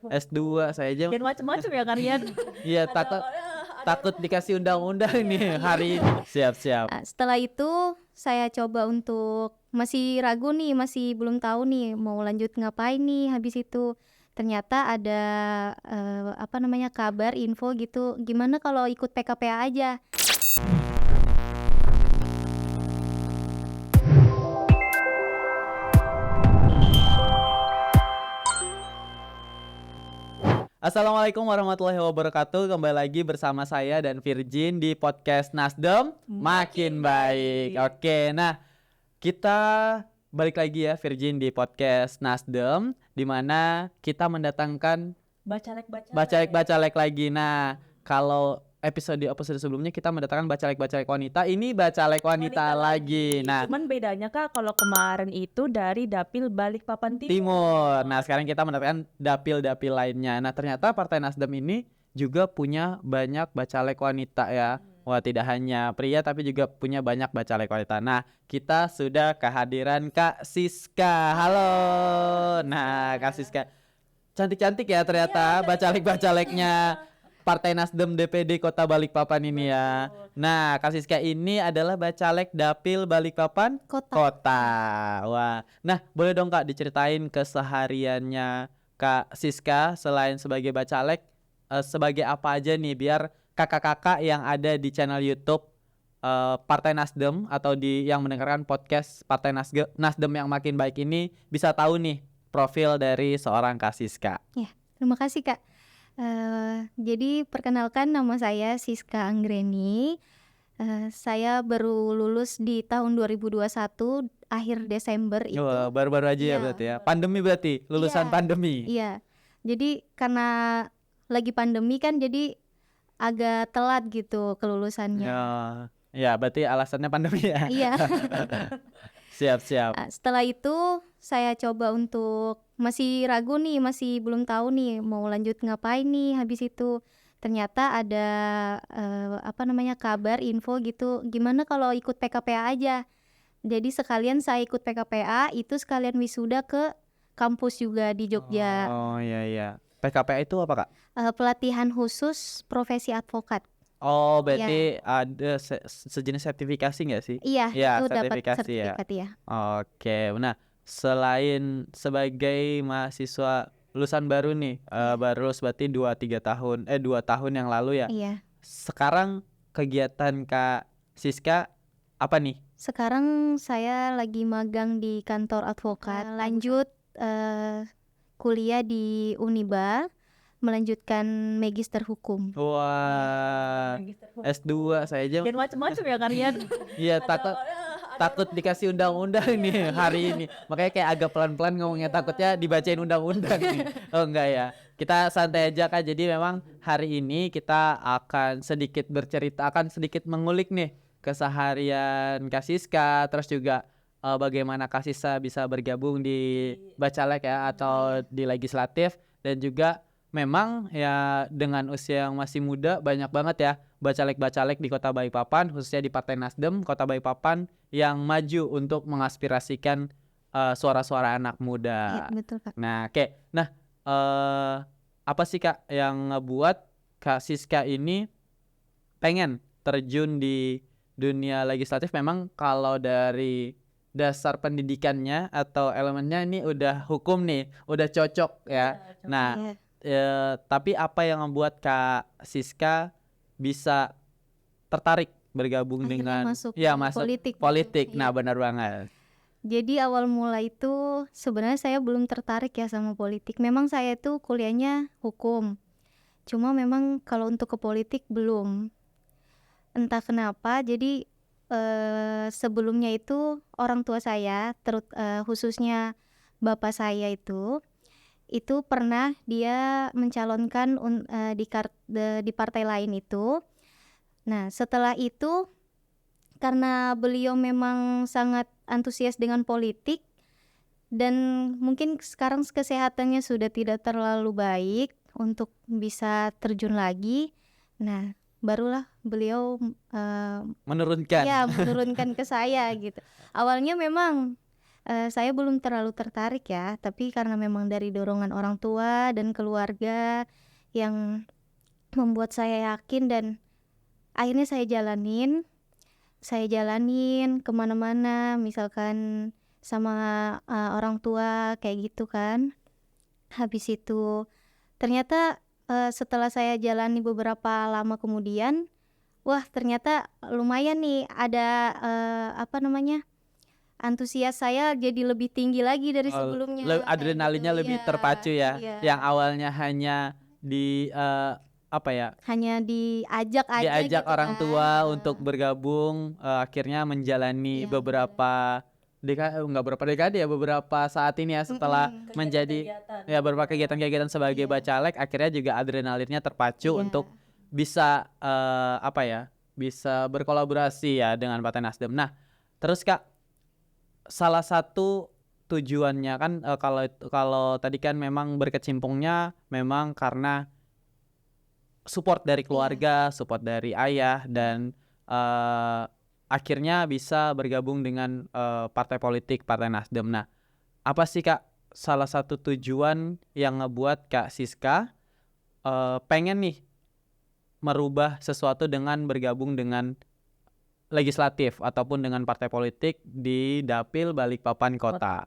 S2 saya aja. Jangan macem-macem ya Karian. Iya, takut dikasih undang-undang nih hari ini. Siap. Setelah itu saya coba untuk masih ragu nih, masih belum tahu nih mau lanjut ngapain nih habis itu. Ternyata ada kabar info gitu, gimana kalau ikut PKPA aja. Assalamualaikum warahmatullahi wabarakatuh. Kembali lagi bersama saya dan Virgin di podcast Nasdem Makin Baik. Oke, nah kita balik lagi ya Virgin di podcast Nasdem, di mana kita mendatangkan bacalek lagi. Nah, kalau episode sebelumnya kita mendatangkan bacalek wanita, ini bacalek wanita lagi. Nah, cuman bedanya Kak, kalau kemarin itu dari Dapil Balikpapan Timur. Nah, sekarang kita mendatangkan dapil-dapil lainnya. Nah, ternyata Partai Nasdem ini juga punya banyak bacalek wanita ya. Wah, tidak hanya pria tapi juga punya banyak bacalek wanita. Nah, kita sudah kehadiran Kak Siska. Halo. Nah, Kak Siska cantik-cantik ya ternyata bacalek-bacaleknya Partai Nasdem DPD Kota Balikpapan ini ya. Nah, Kak Siska ini adalah bacalek Dapil Balikpapan Kota. Wah. Nah, boleh dong Kak diceritain kesehariannya Kak Siska selain sebagai bacalek, sebagai apa aja nih biar kakak-kakak yang ada di channel YouTube Partai Nasdem atau yang mendengarkan podcast Partai Nasdem yang makin baik ini bisa tahu nih profil dari seorang Kak Siska. Ya, terima kasih Kak. Jadi perkenalkan, nama saya Siska Anggreni. Saya baru lulus di tahun 2021 akhir Desember itu. Wah, baru-baru aja ya berarti ya. Pandemi berarti, lulusan pandemi. Iya. Jadi karena lagi pandemi kan jadi agak telat gitu kelulusannya. Ya, berarti alasannya pandemi ya. Iya. Siap. Setelah itu saya coba untuk masih ragu nih, masih belum tahu nih mau lanjut ngapain nih habis itu. Ternyata ada kabar info gitu, gimana kalau ikut PKPA aja. Jadi sekalian saya ikut PKPA, itu sekalian wisuda ke kampus juga di Jogja. Oh iya. PKPA itu apa Kak? Pelatihan khusus profesi advokat. Oh, berarti ada sejenis sertifikasi nggak sih? Iya, itu dapat sertifikat ya. Oke, nah selain sebagai mahasiswa lulusan baru nih, baru lulus berarti 2 tahun yang lalu ya. Iya. Sekarang kegiatan Kak Siska apa nih? Sekarang saya lagi magang di kantor advokat, lanjut kuliah di Uniba, melanjutkan magister hukum. Wah, S2 saya aja. Jangan macem-macem ya Karian. Iya, takut dikasih undang-undang nih hari ini. Makanya kayak agak pelan-pelan ngomongnya, takutnya dibacain undang-undang nih. Oh enggak ya. Kita santai aja Kak. Jadi memang hari ini kita akan sedikit bercerita, akan sedikit mengulik nih keseharian Kak Siska, terus juga bagaimana Kak Siska bisa bergabung di bacalek ya atau di legislatif, dan juga memang ya dengan usia yang masih muda banyak banget ya bacalek-bacalek di Kota Balikpapan, khususnya di Partai Nasdem Kota Balikpapan yang maju untuk mengaspirasikan suara-suara anak muda. Iya, betul Kak. Nah, apa sih Kak yang ngebuat Kak Siska ini pengen terjun di dunia legislatif? Memang kalau dari dasar pendidikannya atau elemennya ini udah hukum nih, udah cocok ya. Nah, tapi apa yang membuat Kak Siska bisa tertarik bergabung akhirnya dengan masuk politik. Iya. Nah, benar banget. Jadi awal mula itu sebenarnya saya belum tertarik ya sama politik. Memang saya itu kuliahnya hukum, cuma memang kalau untuk ke politik belum. Entah kenapa, jadi sebelumnya itu orang tua saya, khususnya bapak saya itu pernah dia mencalonkan di partai lain itu. Nah, setelah itu karena beliau memang sangat antusias dengan politik dan mungkin sekarang kesehatannya sudah tidak terlalu baik untuk bisa terjun lagi. Nah, barulah beliau menurunkan ke saya gitu. Awalnya memang Saya belum terlalu tertarik ya, tapi karena memang dari dorongan orang tua dan keluarga yang membuat saya yakin dan akhirnya saya jalanin kemana-mana, misalkan sama orang tua kayak gitu kan. Habis itu ternyata setelah saya jalani beberapa lama kemudian, wah ternyata lumayan nih ada antusias saya jadi lebih tinggi lagi dari sebelumnya kayak gitu. Adrenalinnya lebih Iya, terpacu ya. iya. Yang awalnya hanya di Hanya diajak aja diajak gitu orang kan. tua untuk bergabung, akhirnya menjalani Iya, beberapa beberapa saat ini ya setelah menjadi ya beberapa kegiatan-kegiatan sebagai Iya. bacalek, akhirnya juga adrenalinnya terpacu Iya. untuk bisa bisa berkolaborasi ya dengan Partai Nasdem. Nah, terus Kak, salah satu tujuannya kan kalau tadi kan memang berkecimpungnya memang karena support dari Iya. keluarga, support dari ayah dan akhirnya bisa bergabung dengan partai politik Partai Nasdem. Nah, apa sih Kak salah satu tujuan yang ngebuat Kak Siska pengen nih merubah sesuatu dengan bergabung dengan legislatif ataupun dengan partai politik di Dapil Balikpapan Kota?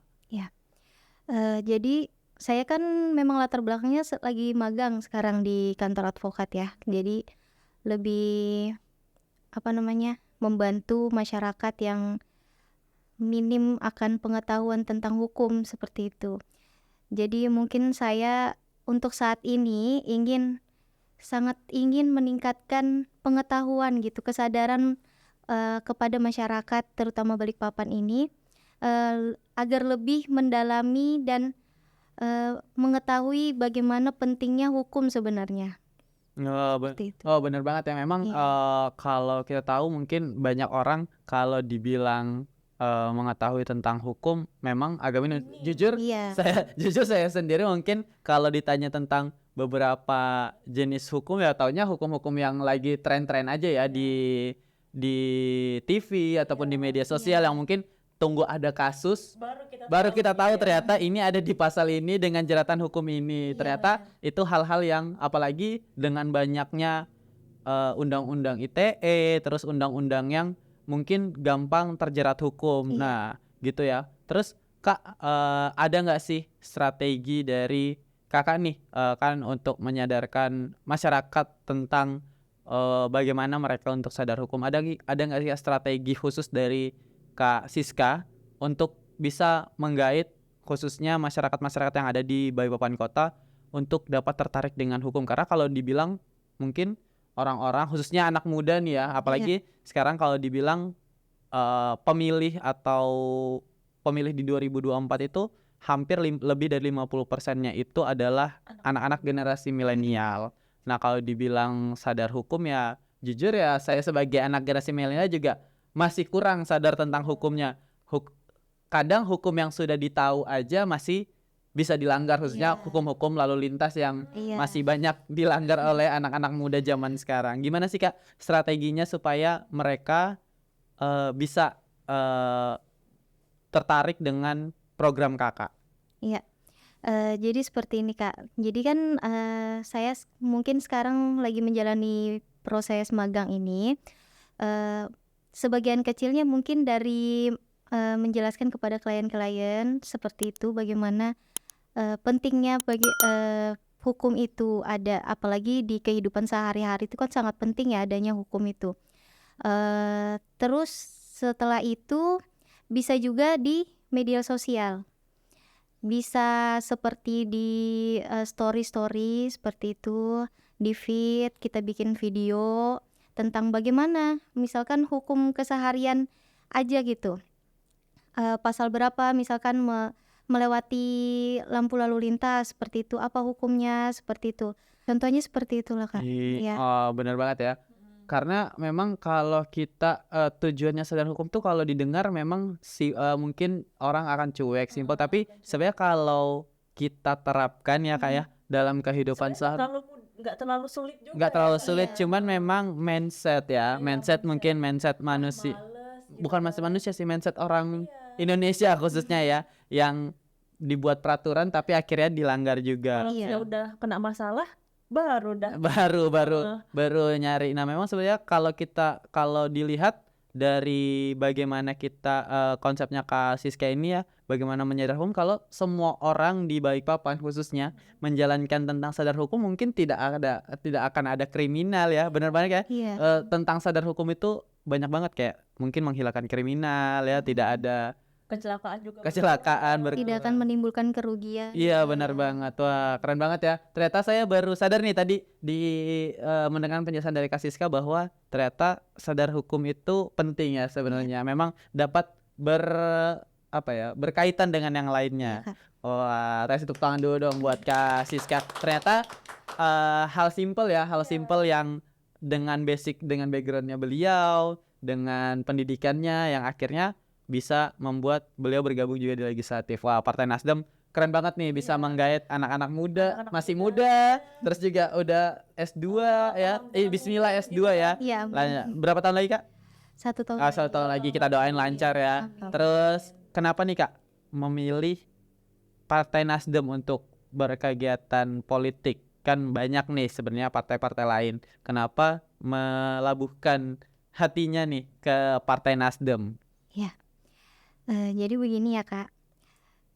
Jadi saya kan memang latar belakangnya lagi magang sekarang di kantor advokat ya. Jadi lebih membantu masyarakat yang minim akan pengetahuan tentang hukum seperti itu. Jadi mungkin saya untuk saat ini sangat ingin meningkatkan pengetahuan gitu, kesadaran kepada masyarakat terutama Balikpapan ini agar lebih mendalami dan mengetahui bagaimana pentingnya hukum sebenarnya. Seperti itu. Bener banget ya memang Iya. kalau kita tahu mungkin banyak orang kalau dibilang mengetahui tentang hukum memang agak minim. Jujur Iya. saya sendiri mungkin kalau ditanya tentang beberapa jenis hukum ya taunya hukum-hukum yang lagi tren-tren aja ya di TV ataupun di media sosial yang mungkin tunggu ada kasus baru kita tahu ternyata ini ada di pasal ini dengan jeratan hukum ini. Ternyata itu hal-hal yang apalagi dengan banyaknya undang-undang ITE terus undang-undang yang mungkin gampang terjerat hukum. Iya. Nah, gitu ya. Terus Kak, ada nggak sih strategi dari Kakak nih kan untuk menyadarkan masyarakat tentang bagaimana mereka untuk sadar hukum? Ada nggak sih strategi khusus dari Kak Siska untuk bisa menggait khususnya masyarakat-masyarakat yang ada di Balikpapan Kota untuk dapat tertarik dengan hukum? Karena kalau dibilang mungkin orang-orang khususnya anak muda nih ya, apalagi sekarang kalau dibilang pemilih di 2024 itu hampir lebih dari 50%-nya itu adalah anak-anak generasi milenial. Nah, kalau dibilang sadar hukum ya jujur ya saya sebagai anak generasi milenial juga masih kurang sadar tentang hukumnya. Kadang hukum yang sudah ditahu aja masih bisa dilanggar, khususnya hukum-hukum lalu lintas yang masih banyak dilanggar oleh anak-anak muda zaman sekarang. Gimana sih Kak strateginya supaya mereka bisa tertarik dengan program Kakak? Iya. Jadi seperti ini Kak. Jadi kan saya mungkin sekarang lagi menjalani proses magang ini. Sebagian kecilnya mungkin dari menjelaskan kepada klien-klien seperti itu bagaimana pentingnya bagi hukum itu ada, apalagi di kehidupan sehari-hari itu kan sangat penting ya adanya hukum itu. Terus setelah itu bisa juga di media sosial, bisa seperti di story seperti itu, di feed kita bikin video tentang bagaimana misalkan hukum keseharian aja gitu. Pasal berapa misalkan melewati lampu lalu lintas seperti itu, apa hukumnya seperti itu. Contohnya seperti itulah Kak. Iya. Benar banget ya. Karena memang kalau kita tujuannya sadar hukum tuh kalau didengar memang mungkin orang akan cuek, simpel, tapi sebenarnya kalau kita terapkan ya kayak dalam kehidupan nggak terlalu sulit juga. nggak terlalu sulit, cuman memang mindset ya, mindset mungkin mindset manusia, bukan mindset manusia sih, mindset orang Indonesia khususnya ya, yang dibuat peraturan tapi akhirnya dilanggar juga. Kalau Iya. saya udah kena masalah baru dah. Baru nyari. Nah, memang sebenarnya kalau dilihat dari bagaimana kita konsepnya Kak Siska ini ya, bagaimana menyadar hukum, kalau semua orang di Balikpapan khususnya menjalankan tentang sadar hukum, mungkin tidak akan ada kriminal ya. Benar banget ya. Iya. Tentang sadar hukum itu banyak banget, kayak mungkin menghilangkan kriminal ya, tidak ada Kecelakaan juga. kecelakaan Tidak akan menimbulkan kerugian. Iya, benar banget. Wah, keren banget ya. Ternyata saya baru sadar nih tadi di mendengar penjelasan dari Kak Siska bahwa ternyata sadar hukum itu penting ya sebenarnya. Memang dapat berkaitan dengan yang lainnya. Iya, Kak. Wah, tepuk tangan dulu dong buat Kak Siska. Ternyata hal simpel yang dengan backgroundnya beliau, dengan pendidikannya yang akhirnya bisa membuat beliau bergabung juga di legislatif. Wah, Partai Nasdem keren banget nih, bisa menggait anak-anak muda, Anak-anak masih muda, terus juga udah S2 ya. Bismillah S2 ya. Iya. Berapa tahun lagi, Kak? 1 tahun. 1 tahun lagi, kita doain lancar ya. Amin. Terus kenapa nih, Kak, memilih Partai Nasdem untuk berkegiatan politik? Kan banyak nih sebenarnya partai-partai lain. Kenapa melabuhkan hatinya nih ke Partai Nasdem? Jadi begini ya Kak,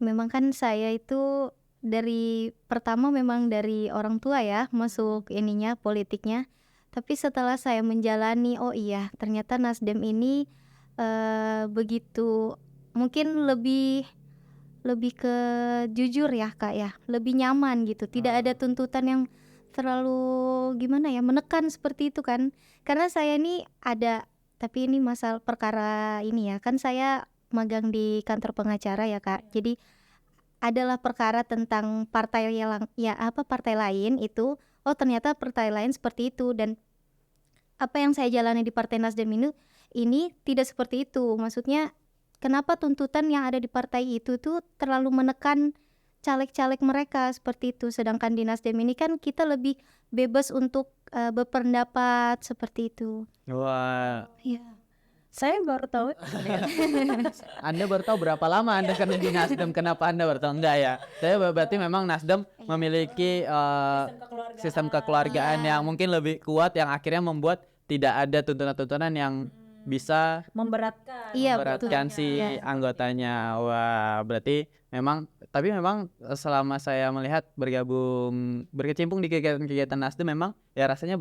memang kan saya itu dari pertama memang dari orang tua ya masuk ininya politiknya, tapi setelah saya menjalani, oh iya ternyata Nasdem ini begitu, mungkin lebih ke jujur ya Kak ya, lebih nyaman gitu, tidak ada tuntutan yang terlalu gimana ya, menekan seperti itu kan. Karena saya ini ada, tapi ini masalah perkara ini ya, kan saya magang di kantor pengacara ya Kak. Jadi adalah perkara tentang partai partai lain itu, oh ternyata partai lain seperti itu, dan apa yang saya jalani di Partai Nasdem ini tidak seperti itu. Maksudnya kenapa tuntutan yang ada di partai itu tuh terlalu menekan caleg-caleg mereka seperti itu, sedangkan di Nasdem ini kan kita lebih bebas untuk berpendapat seperti itu. Wah, Iya. Saya baru tahu. Anda baru tahu berapa lama Anda kerja di Nasdem? Kenapa Anda baru tahu? Enggak ya. Saya berarti memang Nasdem memiliki sistem kekeluargaan yang mungkin lebih kuat, yang akhirnya membuat tidak ada tuntunan-tuntunan yang bisa Memberatkan. Iya, memberatkan betul. si Iya. anggotanya. Wah, berarti memang selama saya melihat berkecimpung di kegiatan Nasdem, memang ya rasanya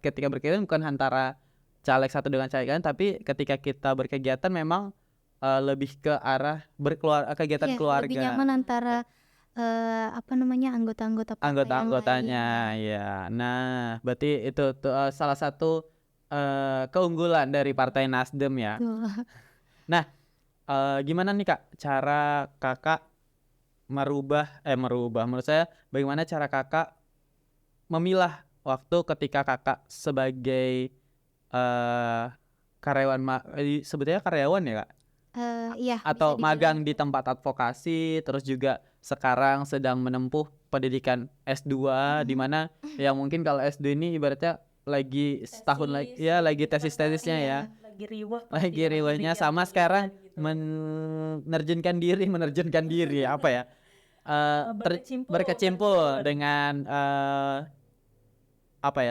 ketika berkegiatan bukan antara caleg satu dengan caleg lain, tapi ketika kita berkegiatan memang lebih ke arah kegiatan Iya, keluarga. lebih nyaman antara anggota-anggota partai yang Anggota-anggotanya ya. Nah, berarti itu tuh, salah satu keunggulan dari Partai Nasdem ya. lain. Nah, gimana nih Kak cara Kakak merubah menurut saya, bagaimana cara Kakak memilah waktu ketika Kakak sebagai sebetulnya karyawan ya Kak, Iya, atau bisa dibilang. magang di tempat advokasi, terus juga sekarang sedang menempuh pendidikan S2, di mana ya mungkin kalau S2 ini ibaratnya lagi setahun lagi ya, lagi tesis-tesisnya ya, Lagi riwah. lagi riwahnya, sama sekarang menerjunkan diri apa ya, berkecimpung dengan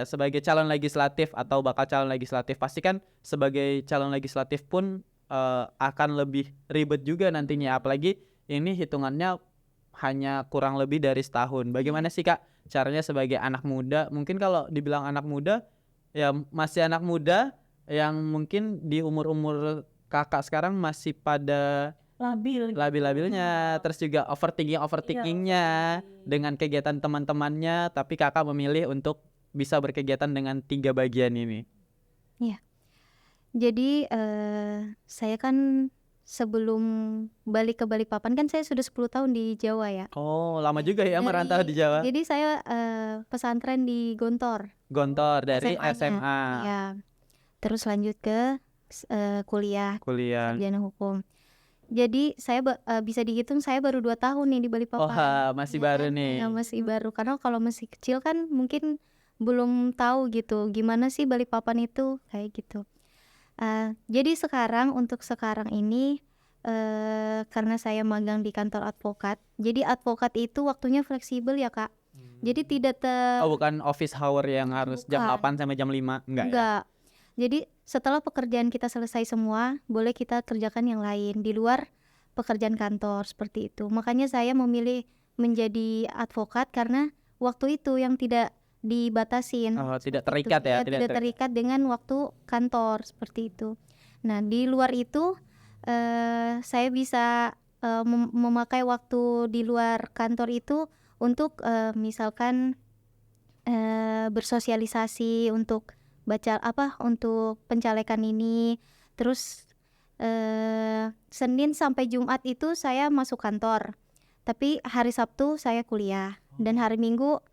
sebagai calon legislatif atau bakal calon legislatif. Pasti kan sebagai calon legislatif pun akan lebih ribet juga nantinya, apalagi ini hitungannya hanya kurang lebih dari setahun. Bagaimana sih Kak caranya sebagai anak muda? Mungkin kalau dibilang anak muda ya masih anak muda, yang mungkin di umur Kakak sekarang masih pada labil-labilnya, terus juga overthinkingnya dengan kegiatan teman-temannya, tapi Kakak memilih untuk bisa berkegiatan dengan 3 bagian ini. Jadi saya kan sebelum balik ke Balikpapan kan saya sudah 10 tahun di Jawa ya. Oh, lama juga ya merantau di Jawa. Jadi saya pesantren di Gontor. Gontor dari SMA-nya. SMA, Ya. Terus lanjut ke kuliah kuliah. sarjana hukum. Jadi saya bisa dihitung saya baru 2 tahun nih di Balikpapan. Masih Ya baru kan? nih. Ya, masih baru, karena kalau masih kecil kan mungkin belum tahu gitu gimana sih Balikpapan itu kayak gitu. Jadi untuk sekarang ini karena saya magang di kantor advokat. Jadi advokat itu waktunya fleksibel ya Kak. Jadi tidak Oh, bukan office hour yang harus jam Bukan. 8 sampai jam 5, enggak ya? enggak. Jadi setelah pekerjaan kita selesai semua, boleh kita kerjakan yang lain di luar pekerjaan kantor seperti itu. Makanya saya memilih menjadi advokat karena waktu itu yang tidak dibatasin. Oh, tidak seperti itu. terikat ya, Ya, tidak terikat dengan waktu kantor seperti itu. Nah, di luar itu saya bisa memakai waktu di luar kantor itu untuk misalkan bersosialisasi untuk untuk pencalekan ini. Terus Senin sampai Jumat itu saya masuk kantor, tapi hari Sabtu saya kuliah dan hari Minggu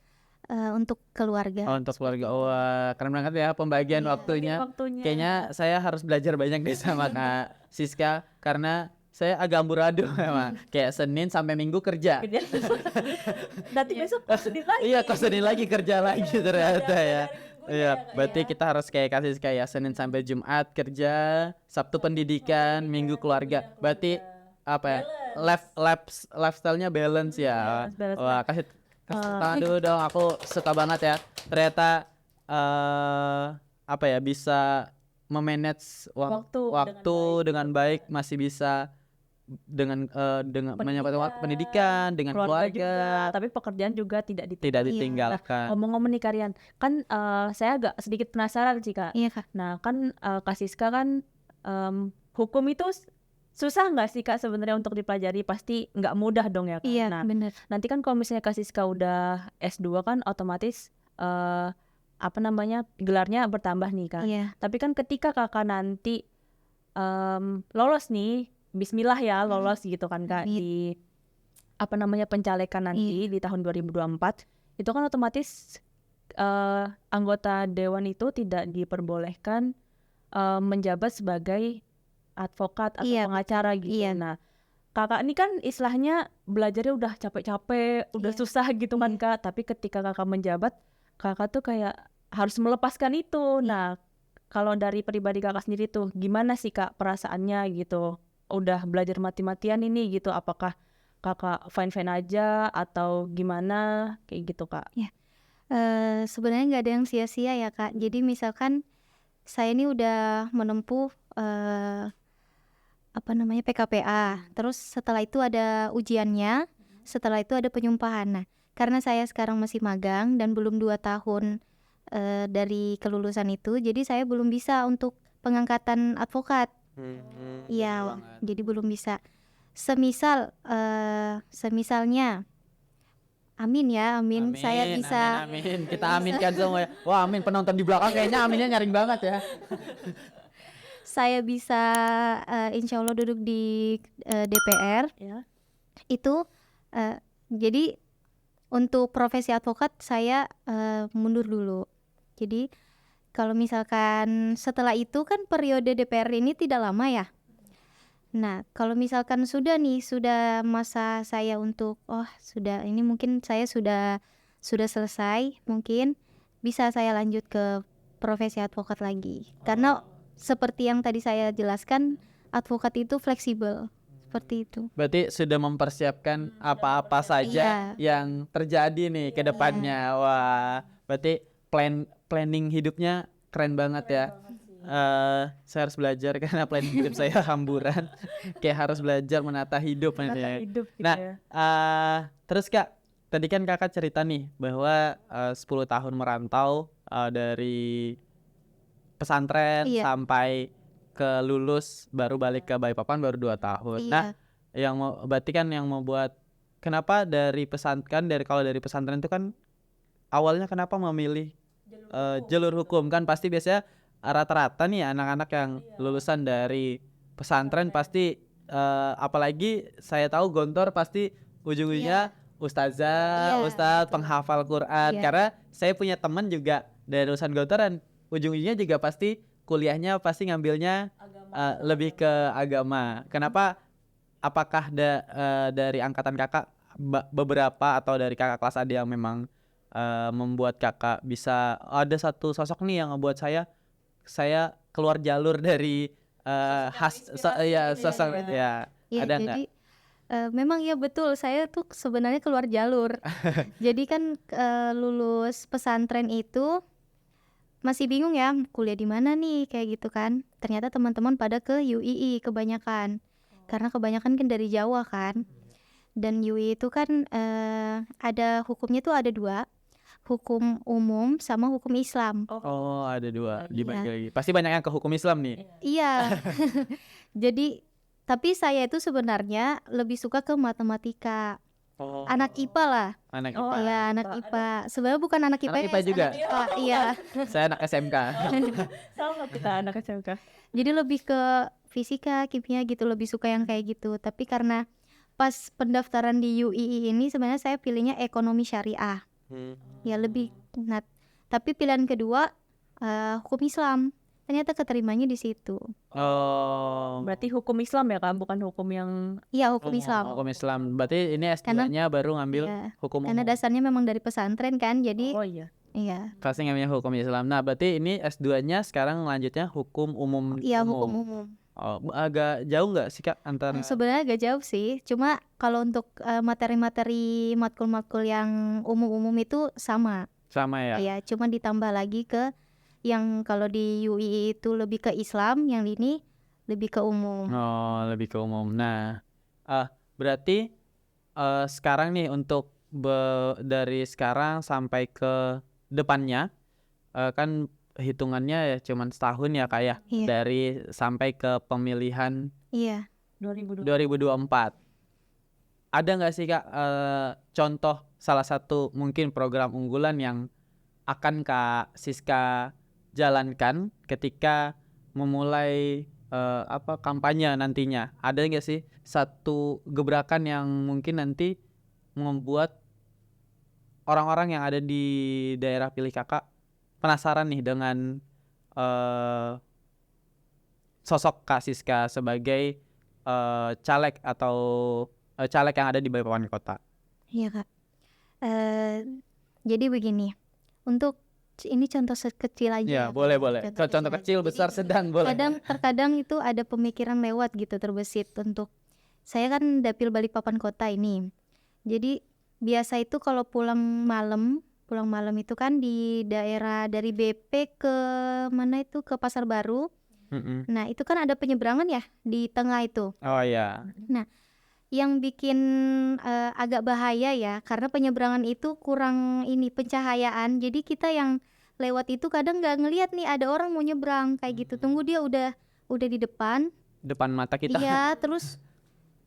untuk keluarga. Oh, untuk keluarga. Wah, keren banget ya pembagian waktunya. Kayaknya saya harus belajar banyak deh sama Kak Siska karena saya agak amburadul memang. Kayak Senin sampai Minggu kerja. Nanti besok sedih lagi. Iya, kok Senin lagi kerja lagi ternyata ya. Iya, berarti kita harus kayak Senin sampai Jumat kerja, Sabtu pendidikan, Minggu keluarga. Berarti apa ya? Lifestyle-nya balance ya. balance. Wah, kasih tangan dulu dong. Aku suka banget ya. Ternyata apa ya, bisa memanage waktu dengan baik, masih bisa dengan menyambut waktu pendidikan, dengan keluarga, juga, tapi pekerjaan juga tidak tidak ditinggalkan. Ngomong-ngomong nih Karian, kan saya agak sedikit penasaran sih Kak. Iya Kak. Nah kan Kak Siska kan hukum itu susah nggak sih Kak sebenarnya untuk dipelajari? Pasti nggak mudah dong ya Kak. Iya, Nah benar. nanti kan kalau misalnya Kak Siska udah S2 kan otomatis gelarnya bertambah nih Kak. Iya. Tapi kan ketika Kakak nanti lolos nih, Bismillah ya lolos gitu kan Kak di pencalekan nanti di tahun 2024, itu kan otomatis anggota dewan itu tidak diperbolehkan menjabat sebagai advokat atau pengacara gitu. Iya. Nah, Kakak ini kan istilahnya belajarnya udah capek-capek, udah susah gitu kan Kak, tapi ketika Kakak menjabat, Kakak tuh kayak harus melepaskan itu. Nah, kalau dari pribadi Kakak sendiri tuh gimana sih Kak perasaannya gitu? Udah belajar mati-matian ini gitu, apakah Kakak fine-fine aja atau gimana kayak gitu Kak? Sebenarnya nggak ada yang sia-sia ya Kak. Jadi misalkan saya ini udah menempuh PKPA, terus setelah itu ada ujiannya, setelah itu ada penyumpahan. Nah, karena saya sekarang masih magang dan belum 2 tahun dari kelulusan itu, jadi saya belum bisa untuk pengangkatan advokat. Iya, jadi belum bisa. Semisalnya, amin ya, amin. Saya bisa. Amin. Kita aminkan semua ya. Wah, amin. Penonton di belakang kayaknya aminnya nyaring banget ya. Saya bisa insya Allah duduk di DPR. Ya. Itu jadi untuk profesi advokat saya mundur dulu. Jadi kalau misalkan setelah itu kan periode DPR ini tidak lama ya. Nah, kalau misalkan sudah masa saya untuk ini mungkin saya sudah selesai, mungkin bisa saya lanjut ke profesi advokat lagi. Karena seperti yang tadi saya jelaskan, advokat itu fleksibel. Seperti itu. Berarti sudah mempersiapkan apa-apa saja yang terjadi nih ke depannya. Wah, berarti planning hidupnya keren banget ya. Saya harus belajar karena planning hidup saya hamburan. Kayak harus belajar menata hidup. Nah, terus Kak, tadi kan Kakak cerita nih bahwa 10 tahun merantau dari pesantren sampai ke lulus baru balik ke Balikpapan baru 2 tahun. Nah, berarti kan yang membuat kenapa dari kalau dari pesantren itu kan awalnya kenapa memilih jalur hukum? Kan pasti biasanya rata-rata nih anak-anak yang lulusan dari pesantren pasti apalagi saya tahu Gontor pasti ujung-ujungnya ustazah, ustadz, penghafal Quran. Karena saya punya teman juga dari lulusan Gontor dan ujung-ujungnya juga pasti kuliahnya pasti ngambilnya lebih ke agama. Kenapa? Apakah dari angkatan Kakak beberapa atau dari kakak kelas ada yang memang membuat Kakak bisa ada satu sosok nih yang ngebuat saya keluar jalur dari sosok ya. Ya, Ada nggak? jadi memang ya betul, saya tuh sebenarnya keluar jalur. Jadi kan lulus pesantren itu masih bingung ya kuliah di mana nih kayak gitu kan. Ternyata teman-teman pada ke UII kebanyakan. Karena kebanyakan kan dari Jawa kan. Dan UI itu kan ada hukumnya tuh ada 2, hukum umum sama hukum Islam. Oh, ada 2 dibagi Iya. lagi. Pasti banyak yang ke hukum Islam nih. Iya. Jadi tapi saya itu sebenarnya lebih suka ke matematika. Oh, Anak IPA lah. anak Oh, IPA. Iya, anak IPA. Sebenarnya bukan anak Anak IPS, IPA juga? anak IPA, iya. Saya anak SMK. Sama kita anak SMK. Jadi lebih ke fisika, kimia gitu, lebih suka yang kayak gitu. Tapi karena pas pendaftaran di UII ini sebenarnya saya pilihnya ekonomi syariah. Ya lebih tapi pilihan kedua hukum Islam. Ternyata keterimanya di situ. Oh. Berarti hukum Islam ya kan, bukan hukum yang Iya, hukum Islam. Hukum Islam. Berarti ini S2-nya baru ngambil Iya, hukum karena umum. dasarnya memang dari pesantren kan. Jadi oh iya. iya, Pasti ngambilnya hukum Islam. Nah, berarti ini S2-nya sekarang lanjutnya hukum umum. iya hukum umum. Oh, agak jauh nggak sih Kak antara Sebenarnya agak jauh sih. Cuma kalau untuk materi-materi matkul-matkul yang umum-umum itu sama. sama ya? Ya, cuma ditambah lagi ke yang kalau di UI itu lebih ke Islam, yang ini lebih ke umum. Oh, lebih ke umum. Nah, berarti sekarang nih untuk dari sekarang sampai ke depannya kan hitungannya ya cuman setahun ya Kak ya, Iya. dari sampai ke pemilihan Iya. 2020. 2024. Ada nggak sih Kak contoh salah satu mungkin program unggulan yang akan Kak Siska jalankan ketika memulai kampanye nantinya? Ada nggak sih satu gebrakan yang mungkin nanti membuat orang-orang yang ada di daerah pilih Kakak penasaran nih dengan sosok Kak Siska sebagai caleg atau caleg yang ada di Balikpapan Kota? Iya, Kak. Jadi begini, untuk ini contoh kecil aja Ya, ya, boleh. Contoh Contoh kecil kecil, aja. besar, Jadi, sedang boleh. terkadang itu ada pemikiran lewat gitu terbesit untuk saya kan dapil Balikpapan Kota ini. Jadi biasa itu kalau pulang malam itu kan di daerah dari BP ke mana itu ke Pasar Baru. Mm-mm. Nah, itu kan ada penyeberangan ya di tengah itu. Oh ya. Yang bikin agak bahaya ya karena penyeberangan itu kurang ini pencahayaan. Jadi kita yang lewat itu kadang nggak ngelihat nih ada orang mau nyebrang kayak gitu. Tunggu dia udah di depan. Depan mata kita. Iya, terus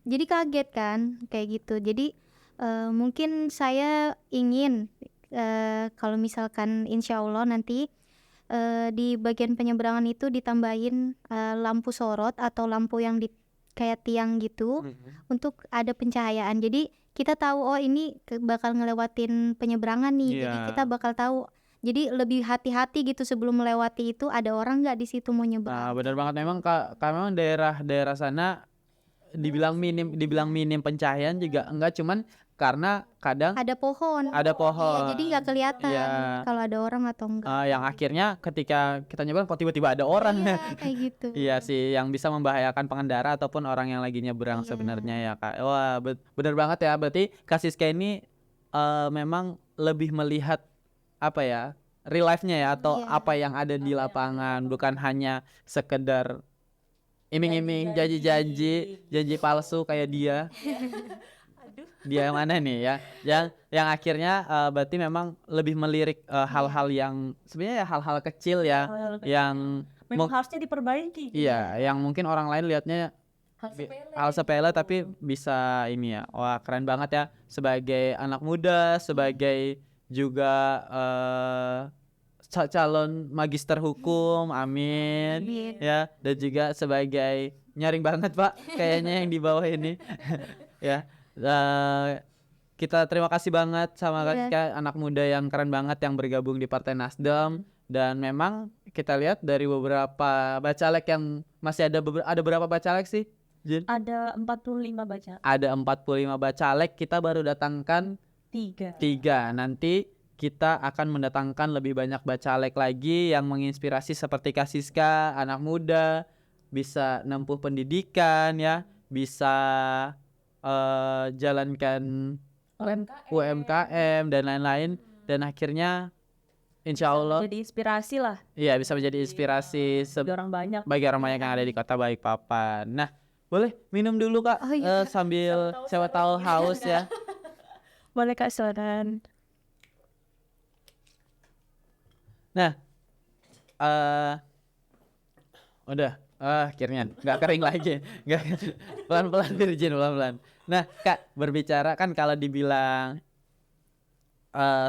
jadi kaget kan kayak gitu. Jadi mungkin saya ingin kalau misalkan insya Allah nanti di bagian penyeberangan itu ditambahin lampu sorot atau lampu yang kayak tiang gitu untuk ada pencahayaan. Jadi kita tahu oh ini bakal ngelewatin penyeberangan nih. Jadi Iya. kita bakal tahu. Jadi lebih hati-hati gitu sebelum melewati itu ada orang nggak di situ mau Nah, nyebrang. benar banget memang Kak memang daerah sana dibilang minim pencahayaan juga enggak, cuman karena kadang Ada pohon. ada Iya, pohon. jadi nggak kelihatan Iya. kalau ada orang atau enggak. Yang akhirnya ketika kita nyebrang kok tiba-tiba ada orang. Iya, kayak gitu. Iya sih, yang bisa membahayakan pengendara ataupun orang yang lagi nyebrang Iya. sebenarnya ya Kak. Wah, benar banget ya. Berarti Kak Siska ini memang lebih melihat apa ya, real life-nya ya atau Iya. apa yang ada di lapangan, bukan hanya sekedar iming-iming, janji palsu kayak dia. Dia yang mana nih ya? Yang akhirnya berarti memang lebih melirik hal-hal yang sebenarnya ya hal-hal kecil ya, Hal-hal kecil. yang Memang harusnya diperbaiki. iya, yang mungkin orang lain lihatnya Hal sepele. hal sepele tapi bisa ini ya. Wah, keren banget ya sebagai anak muda, sebagai juga calon magister hukum, amin. Amin. Ya, dan juga sebagai nyaring banget Pak kayaknya yang di bawah ini. Ya. Kita terima kasih banget sama Kak Iya. Siska, anak muda yang keren banget yang bergabung di Partai Nasdem. Dan memang kita lihat dari beberapa bacalek yang masih ada berapa bacalek sih? Jin? Ada 45 baca. Ada 45 bacalek, kita baru datangkan 3. 3. Nanti kita akan mendatangkan lebih banyak bacalek lagi yang menginspirasi seperti Kak Siska, anak muda, bisa nempuh pendidikan ya, bisa jalankan UMKM dan lain-lain, dan akhirnya insya Allah Jadi inspirasi lah iya bisa menjadi inspirasi bagi orang banyak. bagi orang banyak yang ada di Kota Balikpapan. Nah, boleh minum dulu Kak, Oh, iya. sambil siapa tahu haus ya. Boleh Kak silakan. Nah, udah, akhirnya nggak kering lagi, nggak pelan-pelan Virgin pelan-pelan. Nah, Kak, berbicara kan kalau dibilang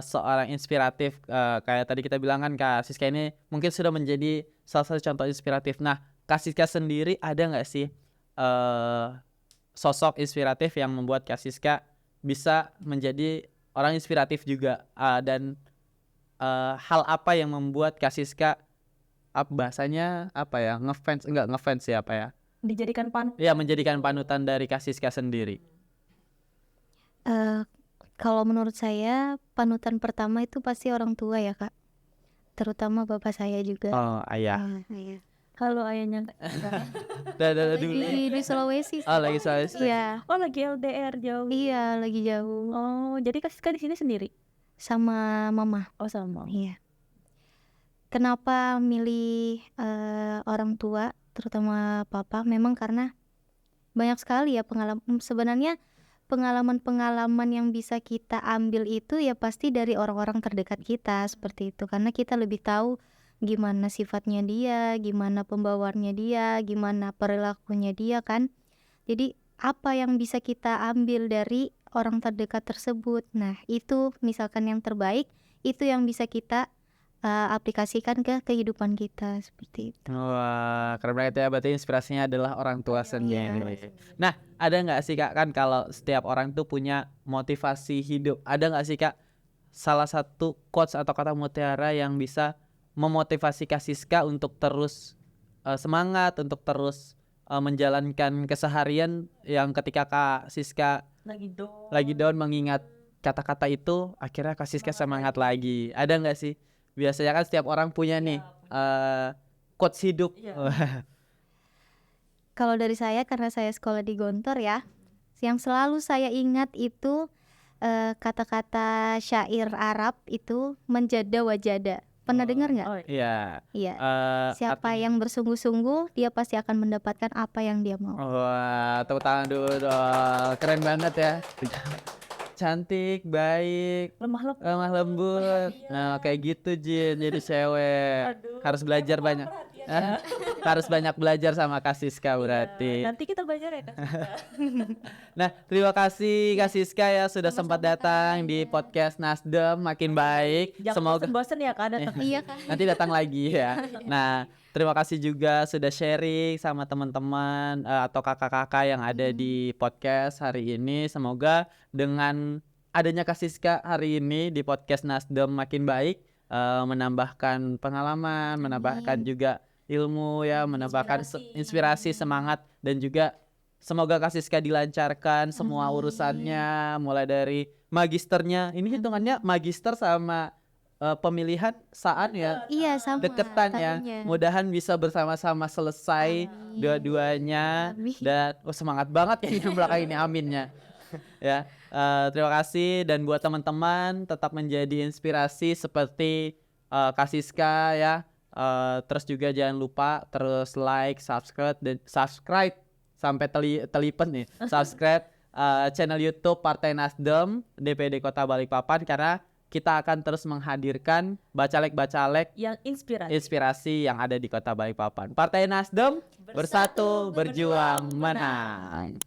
seorang inspiratif, kayak tadi kita bilang kan Kak Siska ini mungkin sudah menjadi salah satu contoh inspiratif. Nah, Kak Siska sendiri ada nggak sih sosok inspiratif yang membuat Kak Siska bisa menjadi orang inspiratif juga, dan hal apa yang membuat Kak Siska bahasanya apa ya, ngefans ya apa ya, Dijadikan ya menjadikan panutan dari Kak Siska sendiri. Kalau menurut saya panutan pertama itu pasti orang tua ya Kak, terutama bapak saya juga. Oh ayah, Iya. Halo ayahnya. Dadah dulu. Di Sulawesi. Oh lagi soal istri. Iya, Oh lagi LDR jauh. iya lagi jauh Oh jadi Kak Siska di sini sendiri? sama mama. Oh sama. Iya. Kenapa milih orang tua, terutama papa? Memang karena banyak sekali ya sebenarnya pengalaman-pengalaman yang bisa kita ambil itu ya pasti dari orang-orang terdekat kita seperti itu. Karena kita lebih tahu gimana sifatnya dia, gimana pembawaannya dia, gimana perilakunya dia kan. Jadi apa yang bisa kita ambil dari orang terdekat tersebut. Nah, itu misalkan yang terbaik, itu yang bisa kita aplikasikan ke kehidupan kita seperti itu. Wah, keren banget ya. Berarti inspirasinya adalah orang tua sendiri. Nah, ada nggak sih Kak, kan kalau setiap orang tuh punya motivasi hidup. Ada nggak sih Kak salah satu quotes atau kata mutiara yang bisa memotivasi Kak Siska untuk terus semangat, untuk terus menjalankan keseharian yang ketika Kak Siska lagi down mengingat kata-kata itu, akhirnya Kak Siska semangat lagi. Ada nggak sih? Biasanya kan setiap orang punya nih quotes hidup. Kalau dari saya, karena saya sekolah di Gontor ya, yang selalu saya ingat itu kata-kata syair Arab itu menjada wajada. Pernah dengar nggak? Oh, Iya. Iya. Siapa yang bersungguh-sungguh, dia pasti akan mendapatkan apa yang dia mau. Wah, tepuk tangan dulu dong. Keren banget ya. Cantik, baik, lemah lembut. Nah, kayak gitu Jin, jadi cewek. Harus belajar banyak. Harus banyak belajar sama Kak Siska berarti. Nanti kita belajar ya Kak Siska. Nah, terima kasih Kak Siska ya sudah sempat datang di podcast Nasdem Makin Baik. Jangan Semoga bosan ya Kak datang. Iya kan? nanti datang lagi ya. Nah, terima kasih juga sudah sharing sama teman-teman atau kakak-kakak yang ada di podcast hari ini. Semoga dengan adanya Kak Siska hari ini di podcast Nasdem Makin Baik menambahkan pengalaman, menambahkan juga ilmu ya, menambahkan inspirasi, semangat, dan juga semoga Kak Siska dilancarkan semua urusannya, mulai dari magisternya. Ini hitungannya magister sama pemilihan saat ya, Iya sama. deketan ya. tahunnya. Mudahan bisa bersama-sama selesai dua-duanya. Amin. Dan semangat banget ya yang belakang ini, aminnya. Ya, terima kasih, dan buat teman-teman tetap menjadi inspirasi seperti Kak Siska ya. Terus juga jangan lupa terus like, subscribe sampai telipet nih. Subscribe channel YouTube Partai Nasdem DPD Kota Balikpapan, karena kita akan terus menghadirkan bacalek-bacalek Yang inspirasi yang ada di Kota Balikpapan. Partai Nasdem bersatu berjuang menang.